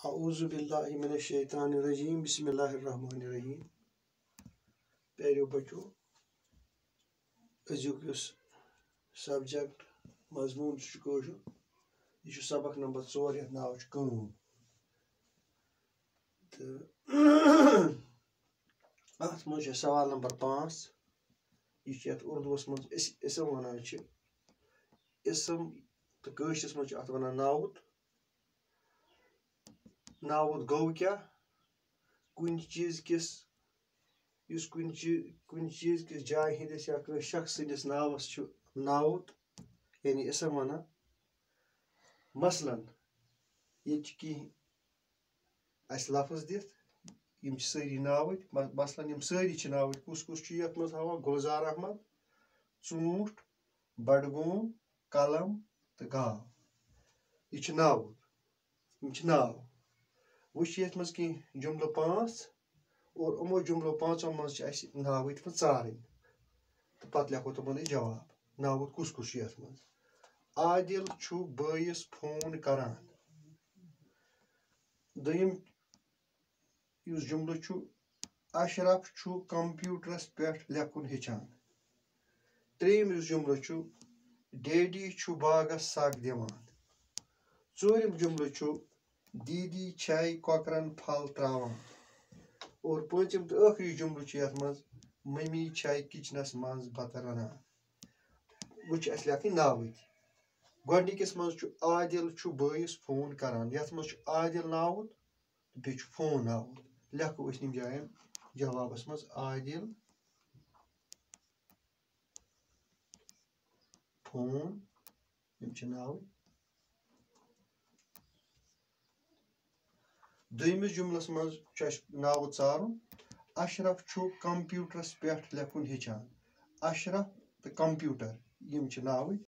औज़ु बिल्लाहि मिनश शैतानिर रजीम बिस्मिल्लाहिर रहमानिर रहीम। प्यारो बच्चों, अजुक सब्जेक्ट मजमून कशुर यह सबक नंबर 4 यथ नाव कम तो अत मज सवाल नंबर 5 यह उर्दूस मज इसम वन इसम तो कशरस मज अत वन नाउत। नाउत गो क्या कुन चीज किस जाय हंदिस या शख्स सदिस नावस नाउत यानी इसम वन। मसलन ये कह लफ्ज दित यम सारी नावत मसलन यम सारी नावत कुस कुस ये मज हावान गुलजार अहमद, ऊंट, बडगूम, कलम तो गाव यह नावत यम नाव। वो मज कह जुमल 5 और यमो जुमलो 5 मज नाव चारन तो पत लेखो तुमन जवाब नावत कुस कुस ये मज। आदिल छु बयस फोन करान। दोयम युस जुमल छु अशरफ छु कंप्यूटरस पेठ लेखुन हेचान। त्रेयम युस जुमल छु डैडी छु बागस सग दिवान। चोरिम जुमल छु दीदी छाय कोकरन फल त्रावान। और पंचम तो आखिरी जुमल छु यथ मज मम्मी छाय किचनस मज बत रनान। वो लेखन नावत गोडनिकस मज छु आदिल छु बयस फोन करान यथ मज छु आदिल नावत बे छु फोन नावत। लेखो निम जायन जवाबस मज आदिल फोन यम नावत। दोयमिस जुमलस मज नाव चारुन अशरफ छु कंप्यूटरस पेठ लेखुन हेचान। अशरफ तो कंप्यूटर यम नावत।